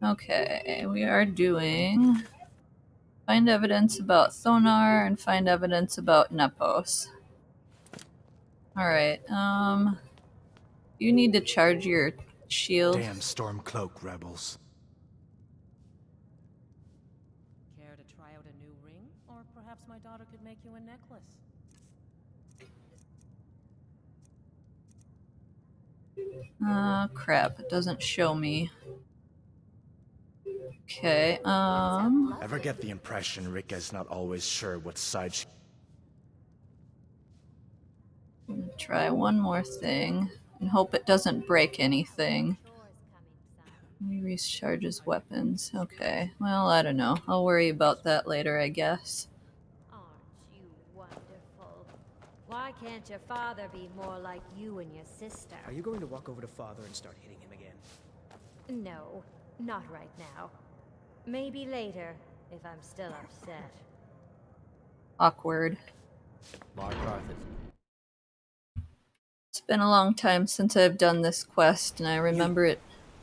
Okay, we are doing find evidence about Thonar and find evidence about Nepos. Alright, you need to charge your shield. Damn Stormcloak rebels. Care to try out a new ring? Or perhaps my daughter could make you a necklace? Crap, it doesn't show me. Okay, Ever get the impression Rika's not always sure what side she... try one more thing and hope it doesn't break anything. He recharges weapons. Okay, well, I don't know. I'll worry about that later, I guess. Aren't you wonderful? Why can't your father be more like you and your sister? Are you going to walk over to Father and start hitting him again? No, not right now. Maybe later, if I'm still upset. Awkward. Markarth It's been a long time since I've done this quest, and I remember it.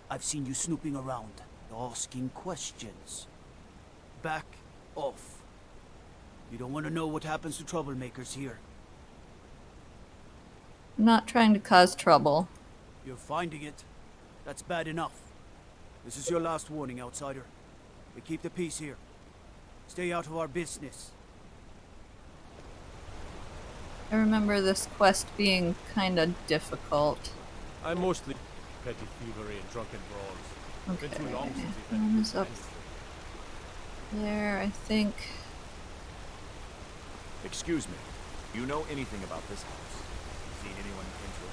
I've seen you snooping around, asking questions. Back off. You don't want to know what happens to troublemakers here. I'm not trying to cause trouble. You're finding it. That's bad enough. This is your last warning, outsider. We keep the peace here. Stay out of our business. I remember this quest being kinda difficult. I'm mostly petty thievery and drunken brawls. Okay, Been too long since we've one had is up there, I think. Excuse me. Do you know anything about this house? Seen anyone enter it?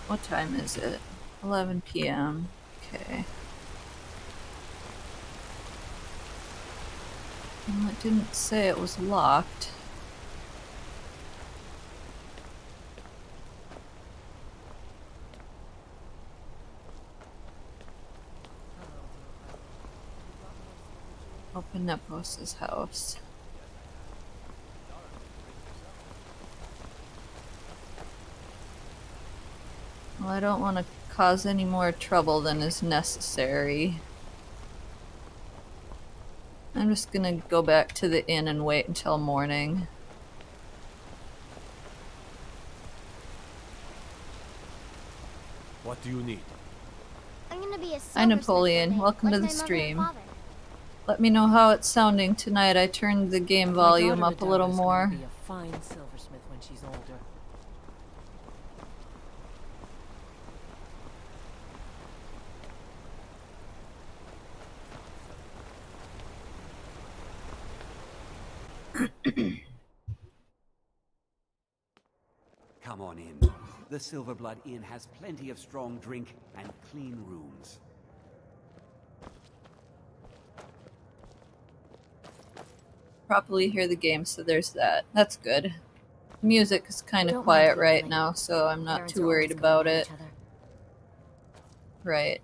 What time is it? 11 p.m. Okay. Well, it didn't say it was locked. Open Nepos' house. Well, I don't want to cause any more trouble than is necessary. I'm just gonna go back to the inn and wait until morning. What do you need? I'm gonna be a Hi Napoleon, welcome to the stream. Let me know how it's sounding tonight. I turned the game volume up a little more. Be a fine silversmith when she's older. Come on in. The Silverblood Inn has plenty of strong drink and clean rooms. Properly hear the game, so there's that. That's good. The music is kind of Don't quiet mind right yelling. now, so I'm not Parents too are worried always going about at it. each other. Right,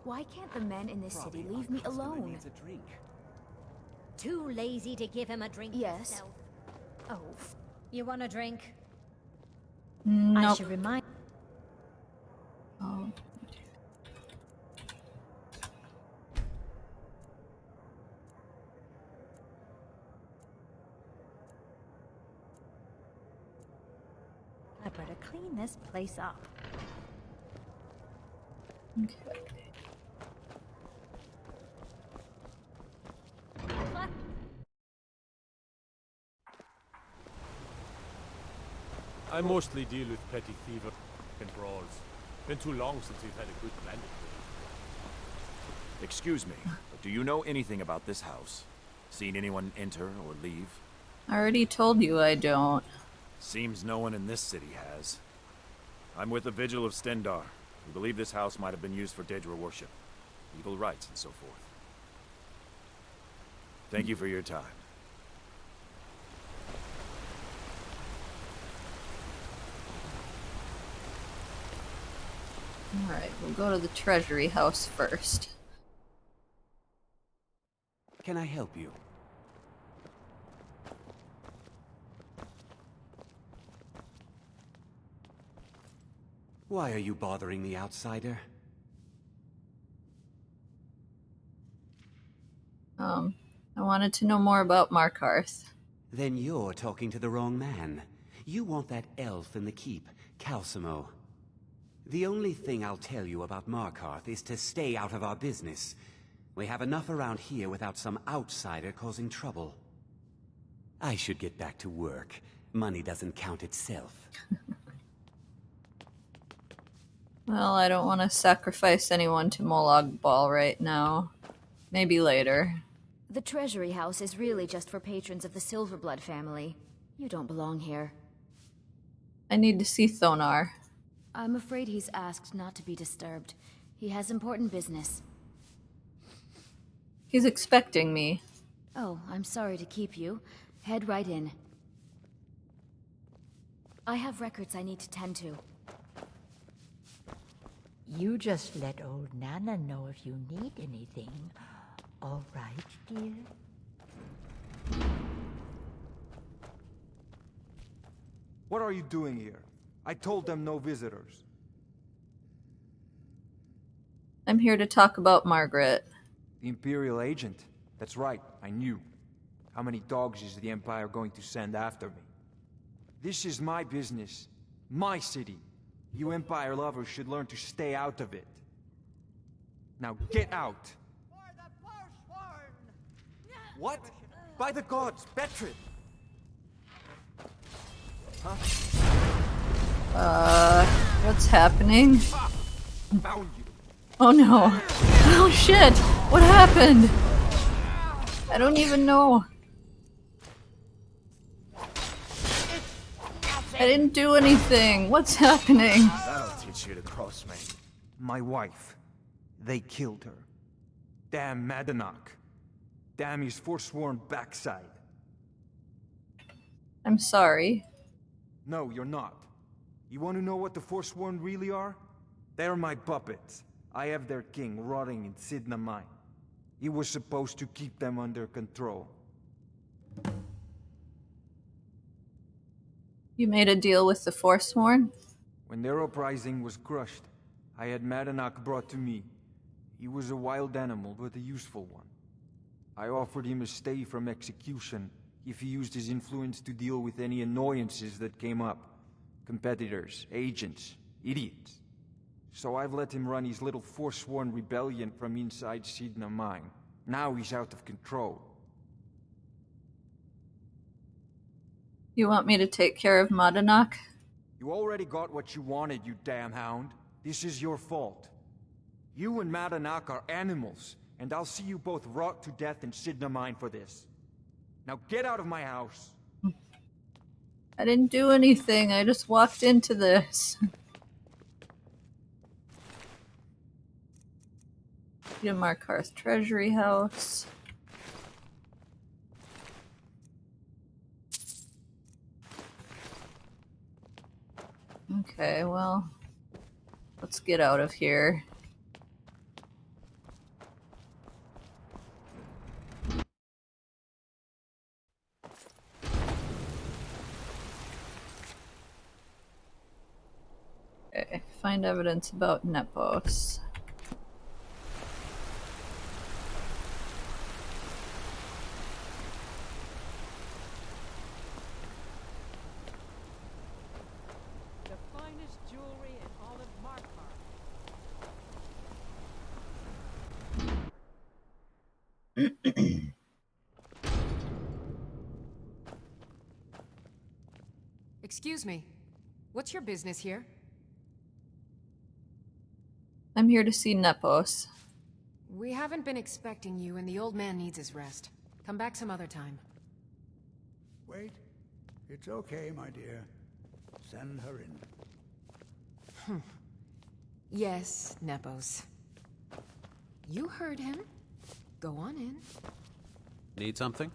Why can't the men in this city Probably leave me our customer alone? needs a drink. Too lazy to give him a drink Yes. yourself. Oh, you want a drink? I nope. should remind. Oh. I better clean this place up. Okay. I mostly deal with petty thievery and brawls. Been too long since we've had a good bandit raid. Excuse me, but do you know anything about this house? Seen anyone enter or leave? I already told you I don't. Seems no one in this city has. I'm with the Vigil of Stendar. We believe this house might have been used for Daedra worship, evil rites, and so forth. Thank you for your time. Alright, we'll go to the treasury house first. Can I help you? Why are you bothering the outsider? I wanted to know more about Markarth. Then you're talking to the wrong man. You want that elf in the keep, Calcimo. The only thing I'll tell you about Markarth is to stay out of our business. We have enough around here without some outsider causing trouble. I should get back to work. Money doesn't count itself. Well, I don't want to sacrifice anyone to Molag Bal right now. Maybe later. The Treasury House is really just for patrons of the Silverblood family. You don't belong here. I need to see Thonar. I'm afraid he's asked not to be disturbed. He has important business. He's expecting me. Oh, I'm sorry to keep you. Head right in. I have records I need to tend to. You just let old Nana know if you need anything. All right, dear? What are you doing here? I told them no visitors. I'm here to talk about Margaret. The Imperial agent? That's right, I knew. How many dogs is the Empire going to send after me? This is my business. My city. You Empire lovers should learn to stay out of it. Now get out! What? By the gods, Betrid! Huh? What's happening? Found you! Oh no. Oh shit! What happened? I don't even know. I didn't do anything. What's happening? That'll teach you to cross me. My wife. They killed her. Damn Madanach. Damn his forsworn backside. I'm sorry. No, you're not. You want to know what the Forsworn really are? They're my puppets. I have their king rotting in Sidna Mine. He was supposed to keep them under control. You made a deal with the Forsworn? When their uprising was crushed, I had Madanach brought to me. He was a wild animal, but a useful one. I offered him a stay from execution if he used his influence to deal with any annoyances that came up. Competitors, agents, idiots. So I've let him run his little Forsworn rebellion from inside Sidna Mine. Now he's out of control. You want me to take care of Madanach? You already got what you wanted, you damn hound. This is your fault. You and Madanach are animals, and I'll see you both rot to death in Sidna Mine for this. Now get out of my house! I didn't do anything, I just walked into this. The Markarth Treasury House. Okay, well, let's get out of here. Okay, find evidence about Nepos. The finest jewelry in all of Markarth. Excuse me. What's your business here? I'm here to see Nepos. We haven't been expecting you, and the old man needs his rest. Come back some other time. Wait. It's okay, my dear. Send her in. Yes, Nepos. You heard him. Go on in. Need something?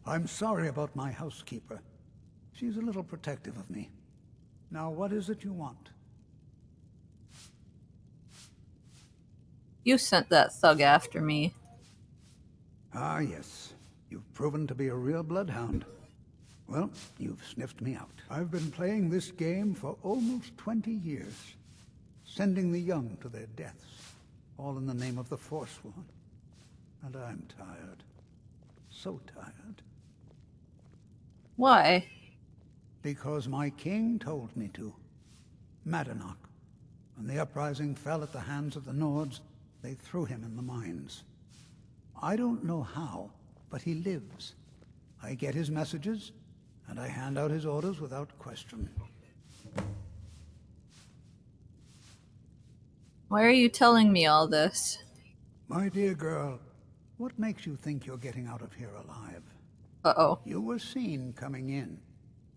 I'm sorry about my housekeeper. She's a little protective of me. Now, what is it you want? You sent that thug after me. Ah, yes. You've proven to be a real bloodhound. Well, you've sniffed me out. I've been playing this game for almost 20 years, sending the young to their deaths, all in the name of the Forsworn. And I'm tired. So tired. Why? Because my king told me to. Madanach. When the uprising fell at the hands of the Nords, they threw him in the mines. I don't know how, but he lives. I get his messages, and I hand out his orders without question. Why are you telling me all this? My dear girl, what makes you think you're getting out of here alive? Uh-oh. You were seen coming in.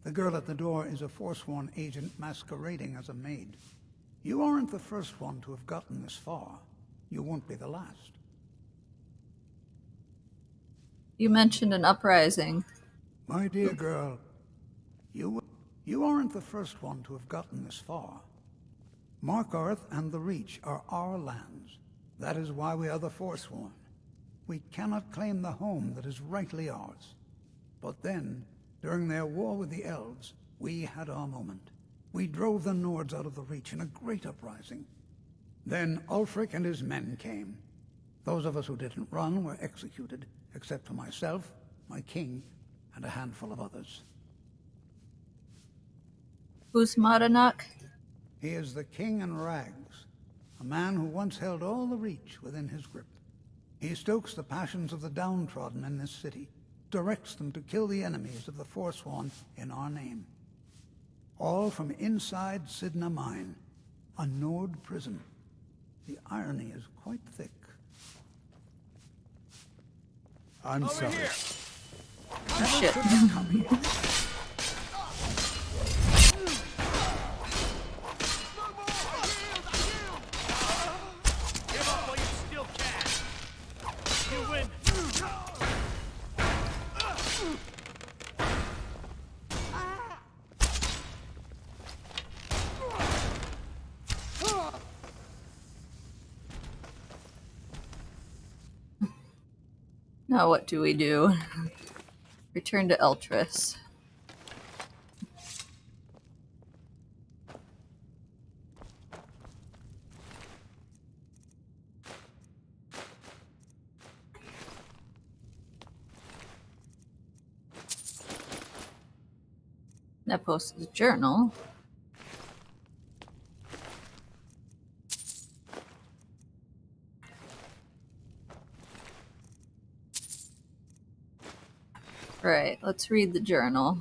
The girl at the door is a Forsworn agent masquerading as a maid. You aren't the first one to have gotten this far. You won't be the last. You mentioned an uprising. My dear girl, you aren't the first one to have gotten this far. Markarth and the Reach are our lands. That is why we are the Forsworn. We cannot claim the home that is rightly ours. But then, during their war with the Elves, we had our moment. We drove the Nords out of the Reach in a great uprising. Then Ulfric and his men came. Those of us who didn't run were executed, except for myself, my king, and a handful of others. Who's Madanach? He is the king in rags, a man who once held all the Reach within his grip. He stokes the passions of the downtrodden in this city, directs them to kill the enemies of the Forsworn in our name. All from inside Sidna Mine, a Nord prison. The irony is quite thick. I'm Over sorry. here. Oh, shit. Give up while you still can. You win. Now what do we do? Return to Eltrys. Nepos' journal. Right, let's read the journal.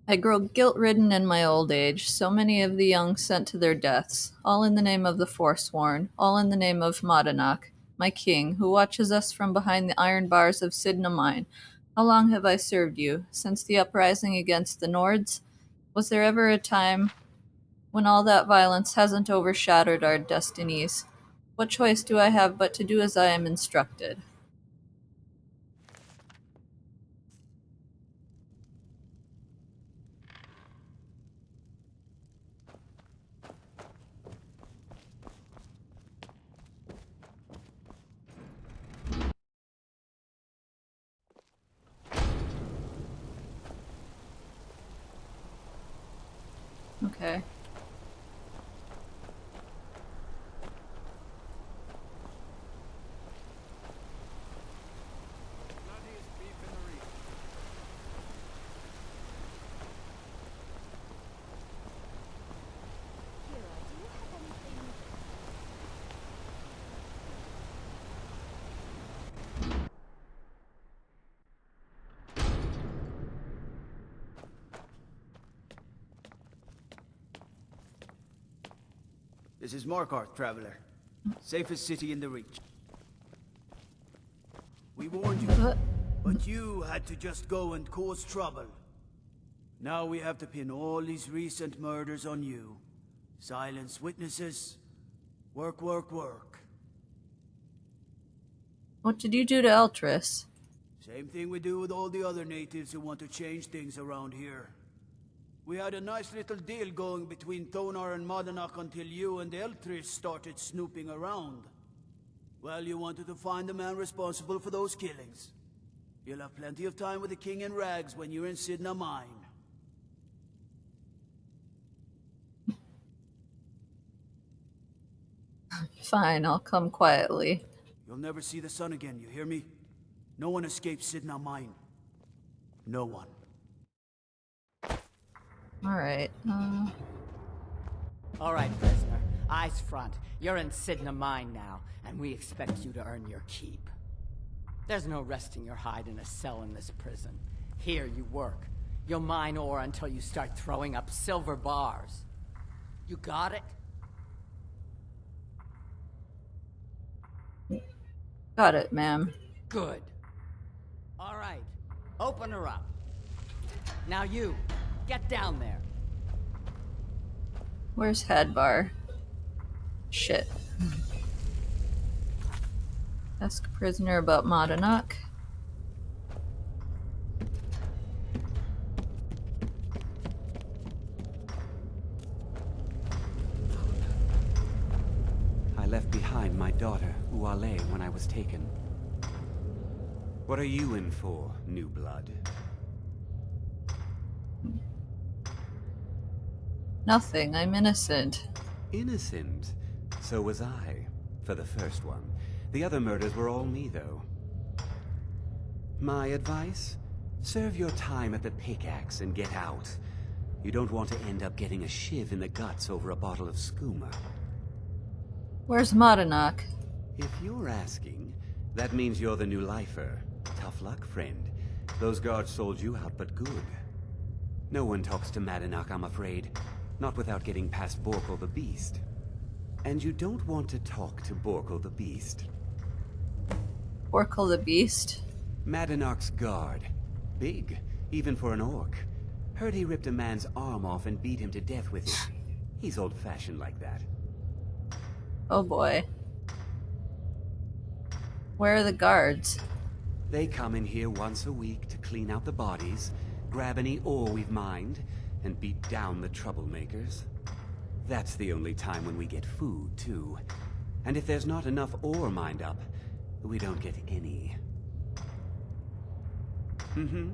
I grow guilt-ridden in my old age, so many of the young sent to their deaths, all in the name of the Forsworn, all in the name of Madanach, my king, who watches us from behind the iron bars of Sidna Mine. How long have I served you? Since the uprising against the Nords? Was there ever a time when all that violence hasn't overshadowed our destinies? What choice do I have but to do as I am instructed? Okay. This is Markarth, traveler. Safest city in the Reach. We warned you, but you had to just go and cause trouble. Now we have to pin all these recent murders on you. Silence witnesses. Work, work, work. What did you do to Eltrys? Same thing we do with all the other natives who want to change things around here. We had a nice little deal going between Thonar and Madanak until you and Eltris started snooping around. Well, you wanted to find the man responsible for those killings. You'll have plenty of time with the King in Rags when you're in Sidna Mine. Fine, I'll come quietly. You'll never see the sun again, you hear me? No one escapes Sidna Mine. No one. Alright, Alright, prisoner. Eyes front. You're in Sidna Mine now, and we expect you to earn your keep. There's no resting your hide in a cell in this prison. Here you work. You'll mine ore until you start throwing up silver bars. You got it? got it, ma'am. Good. Alright. Open her up. Now you, get down there. Where's Hadbar? Shit. Ask prisoner about Madanak. I left behind my daughter, Uale, when I was taken. What are you in for, new blood? Nothing, I'm innocent. Innocent? So was I, for the first one. The other murders were all me, though. My advice? Serve your time at the pickaxe and get out. You don't want to end up getting a shiv in the guts over a bottle of skooma. Where's Madanak? If you're asking, that means you're the new lifer. Tough luck, friend. Those guards sold you out, but good. No one talks to Madanak, I'm afraid. Not without getting past Borkle the Beast. And you don't want to talk to Borkle the Beast. Borkle the Beast? Madanak's guard. Big, even for an orc. Heard he ripped a man's arm off and beat him to death with it. He's old-fashioned like that. Oh boy. Where are the guards? They come in here once a week to clean out the bodies, grab any ore we've mined, and beat down the troublemakers. That's the only time when we get food, too. And if there's not enough ore mined up, we don't get any. Mm-hmm.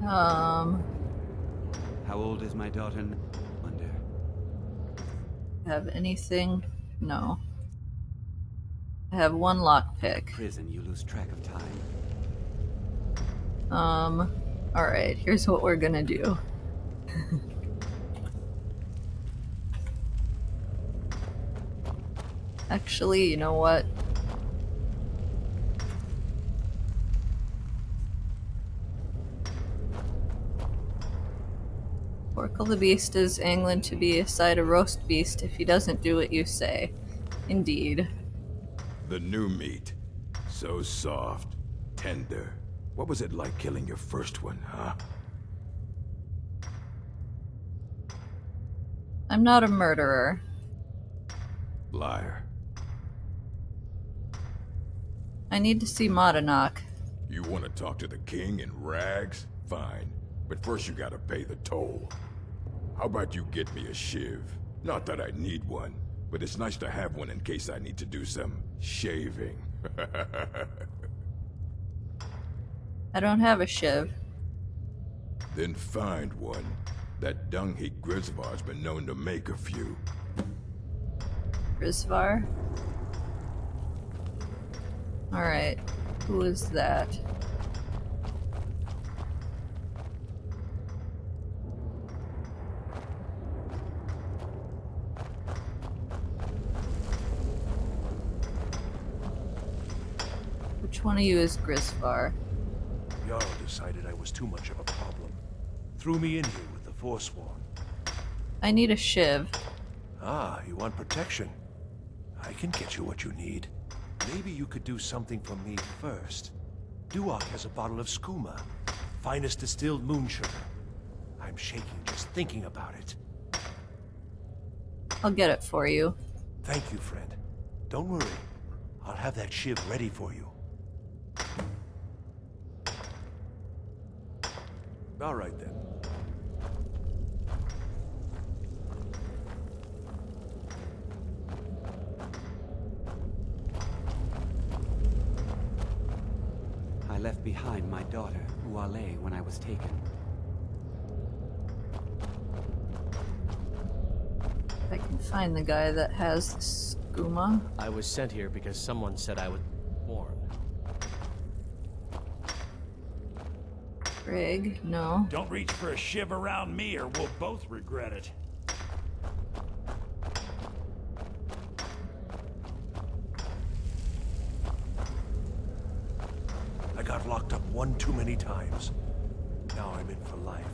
How old is my daughter? Wonder. Have anything? No. I have one lockpick. Prison, you lose track of time. Alright, here's what we're gonna do. Actually, you know what? Borkle the Beast is angling to be a side of roast beast if he doesn't do what you say. Indeed. The new meat. So soft, tender. What was it like killing your first one, huh? I'm not a murderer. Liar. I need to see Madanak. You want to talk to the king in rags? Fine. But first you gotta pay the toll. How about you get me a shiv? Not that I need one, but it's nice to have one in case I need to do some shaving. I don't have a shiv. Then find one. That dung-heap Grisvar's been known to make a few. Grisvar? Alright, who is that? Which one of you is Grisvar? Jarl decided I was too much of a problem. Threw me in here with the Forsworn. I need a shiv. Ah, you want protection? I can get you what you need. Maybe you could do something for me first. Duak has a bottle of skooma. Finest distilled moon sugar. I'm shaking just thinking about it. I'll get it for you. Thank you, friend. Don't worry. I'll have that shiv ready for you. All right then. I left behind my daughter, Uale, when I was taken. I can find the guy that has the skooma. I was sent here because someone said I would warn. Greg, no. Don't reach for a shiv around me or we'll both regret it. I got locked up one too many times. Now I'm in for life.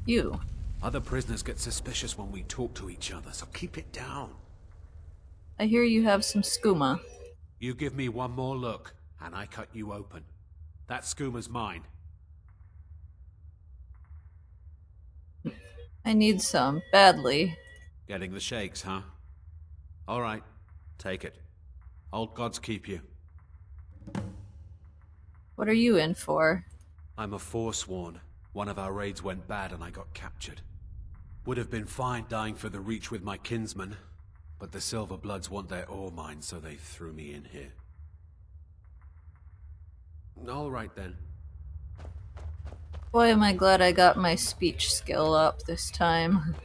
You. Other prisoners get suspicious when we talk to each other, so keep it down. I hear you have some skooma. You give me one more look, and I cut you open. That skooma's mine. I need some, badly. Getting the shakes, huh? All right, take it. Old gods keep you. What are you in for? I'm a forsworn. One of our raids went bad and I got captured. Would have been fine dying for the Reach with my kinsmen, but the Silver Bloods want their ore mine, so they threw me in here. All right then. Boy, am I glad I got my speech skill up this time.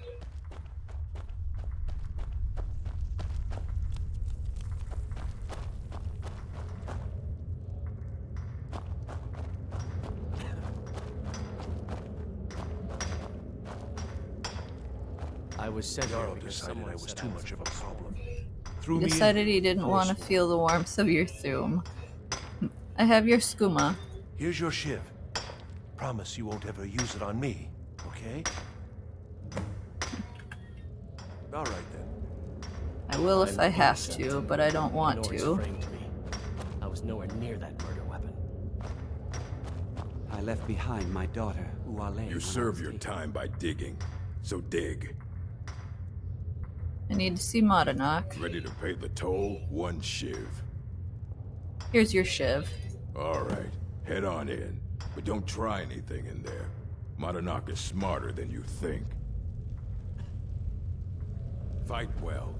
I was sent here Jarl because decided someone I was said too I much of a problem. He Threw me in. decided he didn't want to feel the warmth of your Thuum. I have your skooma. Here's your shiv. Promise you won't ever use it on me, okay? All right then. I will if I have innocent. to, but I don't want Nords to. framed me. I was nowhere near that murder weapon. I left behind my daughter, Uale. You serve your time by digging, so dig. I need to see Modanok. Ready to pay the toll? One shiv. Here's your shiv. All right, head on in, but don't try anything in there. Modanok is smarter than you think. Fight well.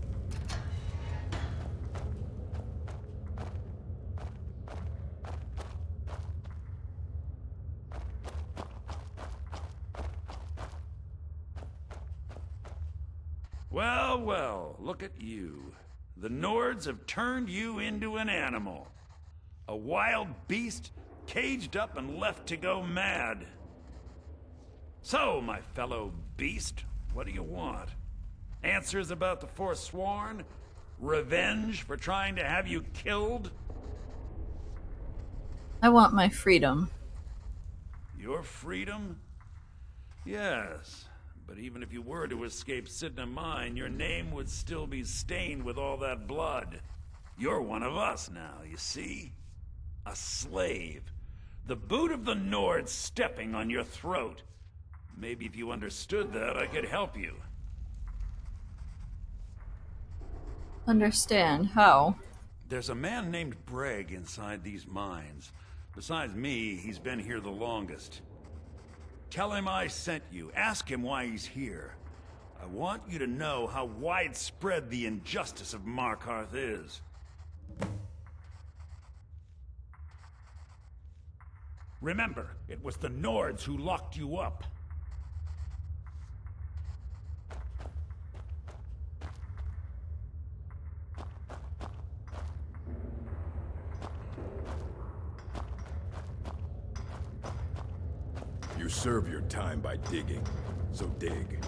Well, well, look at you. The Nords have turned you into an animal. A wild beast, caged up and left to go mad. So, my fellow beast, what do you want? Answers about the Forsworn? Revenge for trying to have you killed? I want my freedom. Your freedom? Yes. But even if you were to escape Sidna Mine, your name would still be stained with all that blood. You're one of us now, you see? A slave. The boot of the Nord stepping on your throat. Maybe if you understood that, I could help you. Understand. How? There's a man named Breg inside these mines. Besides me, he's been here the longest. Tell him I sent you. Ask him why he's here. I want you to know how widespread the injustice of Markarth is. Remember, it was the Nords who locked you up. You serve your time by digging, so dig.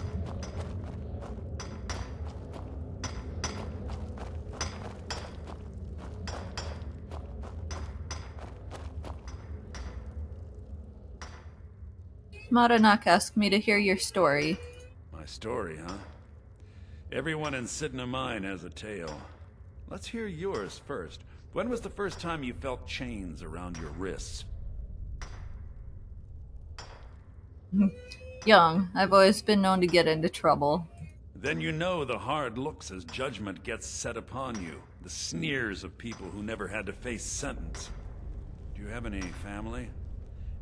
Maranak asked me to hear your story. My story, huh? Everyone in Sidna Mine has a tale. Let's hear yours first. When was the first time you felt chains around your wrists? Young. I've always been known to get into trouble. Then you know the hard looks as judgment gets set upon you. The sneers of people who never had to face sentence. Do you have any family?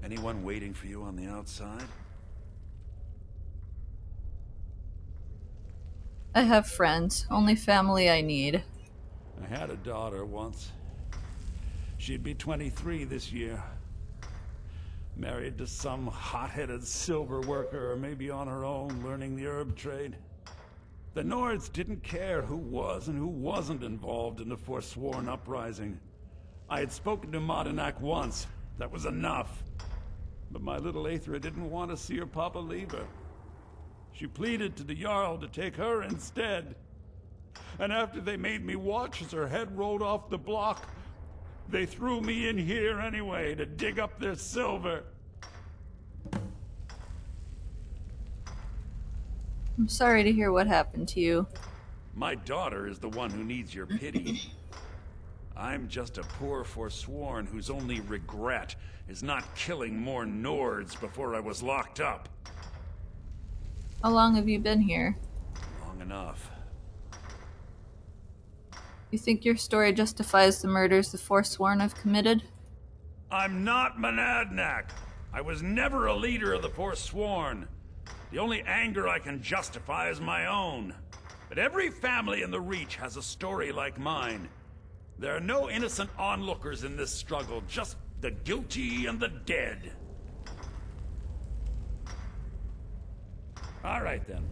Anyone waiting for you on the outside? I have friends. Only family I need. I had a daughter once. She'd be 23 this year. Married to some hot-headed silver worker, or maybe on her own, learning the herb trade. The Nords didn't care who was and who wasn't involved in the Forsworn uprising. I had spoken to Madanak once. That was enough. But my little Aethra didn't want to see her papa leave her. She pleaded to the Jarl to take her instead. And after they made me watch as her head rolled off the block, they threw me in here anyway to dig up their silver. I'm sorry to hear what happened to you. My daughter is the one who needs your pity. I'm just a poor Forsworn whose only regret is not killing more Nords before I was locked up. How long have you been here? Long enough. You think your story justifies the murders the Forsworn have committed? I'm not Monadnack. I was never a leader of the Forsworn. The only anger I can justify is my own. But every family in the Reach has a story like mine. There are no innocent onlookers in this struggle, just the guilty and the dead. All right, then.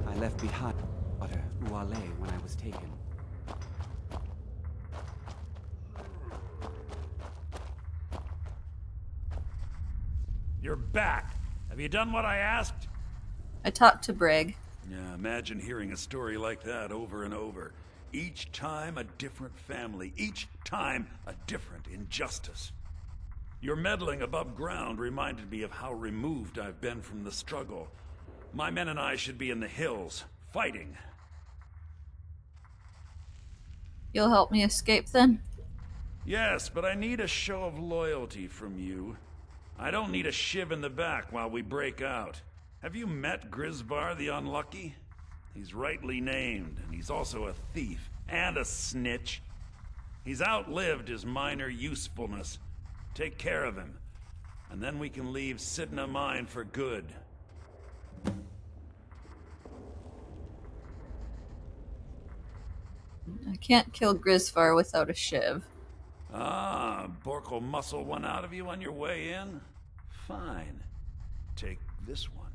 I left behind water, Uale, when I was taken. You're back. Have you done what I asked? I talked to Brig. Yeah, imagine hearing a story like that over and over. Each time a different family, each time a different injustice. Your meddling above ground reminded me of how removed I've been from the struggle. My men and I should be in the hills, fighting. You'll help me escape then? Yes, but I need a show of loyalty from you. I don't need a shiv in the back while we break out. Have you met Grisvar the Unlucky? He's rightly named, and he's also a thief and a snitch. He's outlived his minor usefulness. Take care of him, and then we can leave Sidna Mine for good. I can't kill Grisvar without a shiv. Ah, Bork will muscle one out of you on your way in? Fine. Take this one.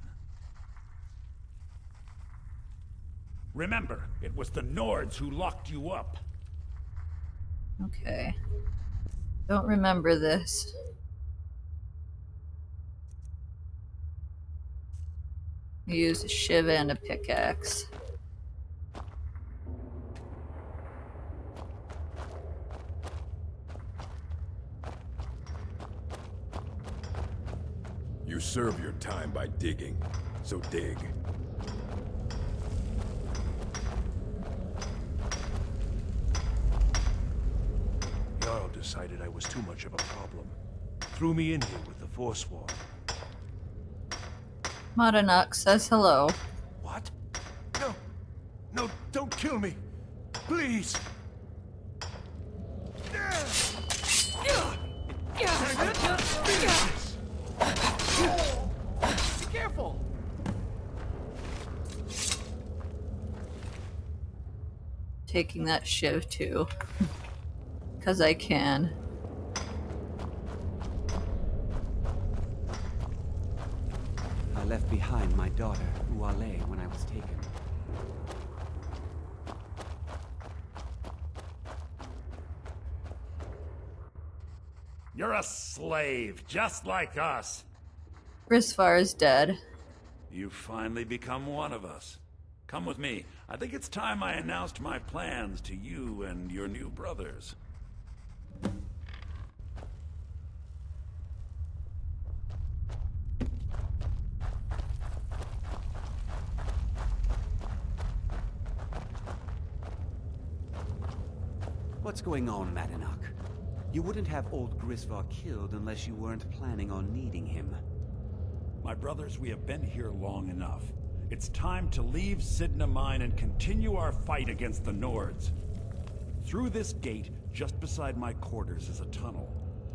Remember, it was the Nords who locked you up. Okay. Don't remember this. Use a shiv and a pickaxe. You serve your time by digging, so dig. Jarl decided I was too much of a problem. Threw me in here with the Forsworn. Madanak says hello. What? No! No, don't kill me! Please! Be careful! Taking that shiv too. 'Cause I can. I left behind my daughter, Uale, when I was taken. You're a slave, just like us. Grisvar is dead. You've finally become one of us. Come with me. I think it's time I announced my plans to you and your new brothers. What's going on, Madanach? You wouldn't have old Grisvar killed unless you weren't planning on needing him. My brothers, we have been here long enough. It's time to leave Sidna Mine and continue our fight against the Nords. Through this gate, just beside my quarters, is a tunnel.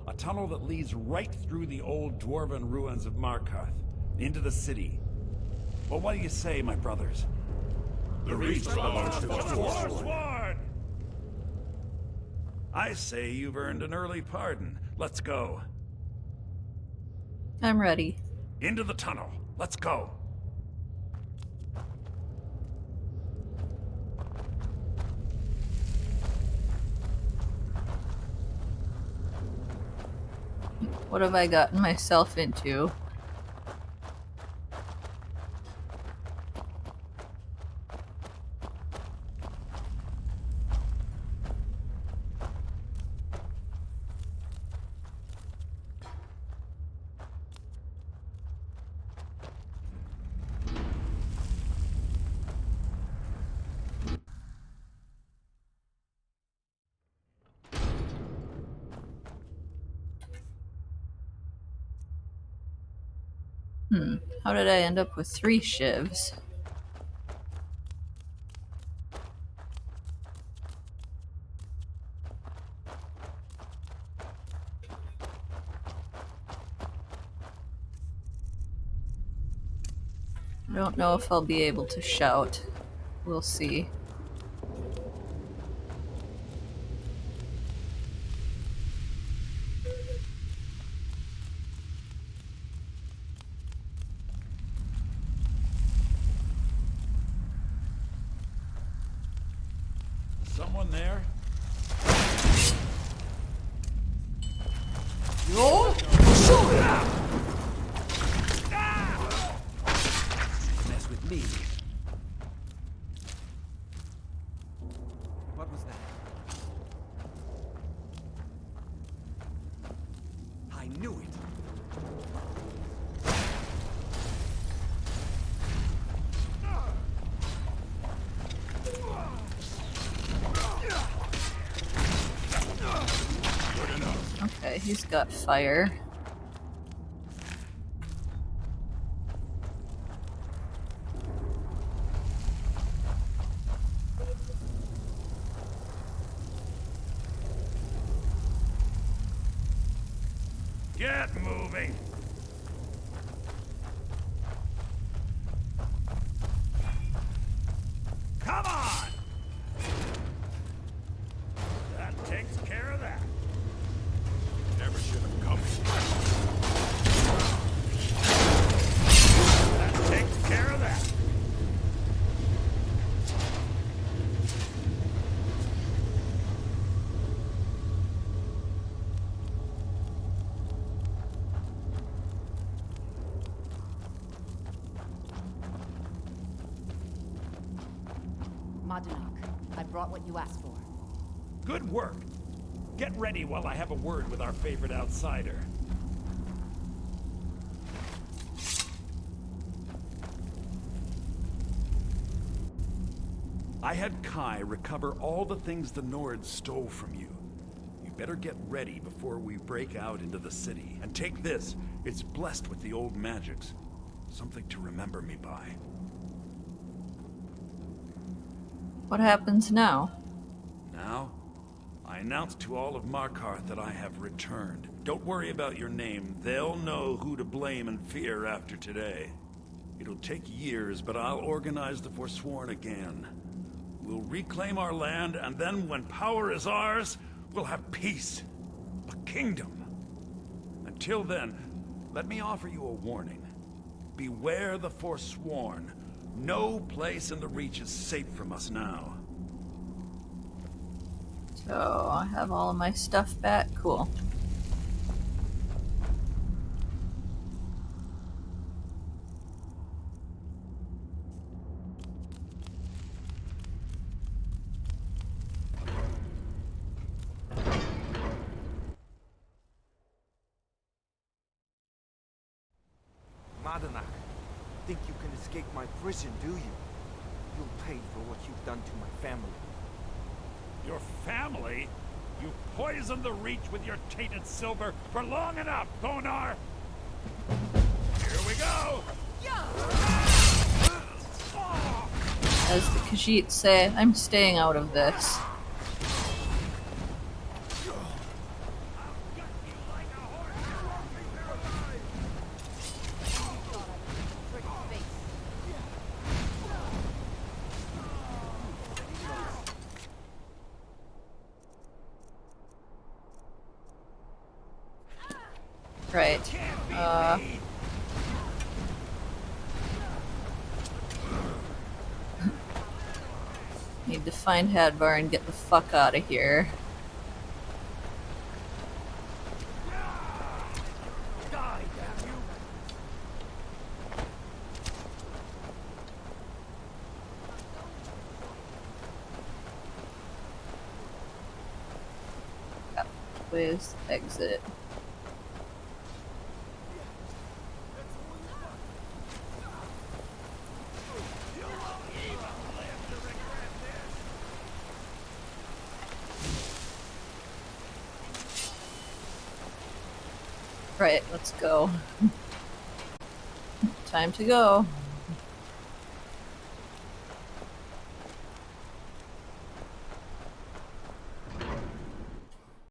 A tunnel that leads right through the old dwarven ruins of Markarth, into the city. Well, what do you say, my brothers? The Reach belongs to the Forsworn! I say you've earned an early pardon. Let's go. I'm ready. Into the tunnel. Let's go. What have I gotten myself into? How did I end up with 3 shivs? I don't know if I'll be able to shout. We'll see. Someone there? No? Mess with me. What was that? I knew it. Okay, he's got fire. Get moving! Come on! That takes care of that. Never should have come. That takes care of that. Madanach, I brought what you asked for. Good work. Get ready while I have a word with our favorite outsider. I had Kai recover all the things the Nords stole from you. You better get ready before we break out into the city. And take this. It's blessed with the old magics. Something to remember me by. What happens now? Now, I announce to all of Markarth that I have returned. Don't worry about your name. They'll know who to blame and fear after today. It'll take years, but I'll organize the Forsworn again. We'll reclaim our land, and then when power is ours, we'll have peace. A kingdom. Until then, let me offer you a warning. Beware the Forsworn. No place in the Reach is safe from us now. So, I have all of my stuff back. Cool. Madanak. Think you can escape my prison, do you? You'll pay for what you've done to my family. Your family? You poisoned the Reach with your tainted silver for long enough, Thonar! Here we go! As the Khajiit say, I'm staying out of this. Right. Need to find Hadvar and get the fuck out of here. Where's the exit? Right, let's go. Time to go.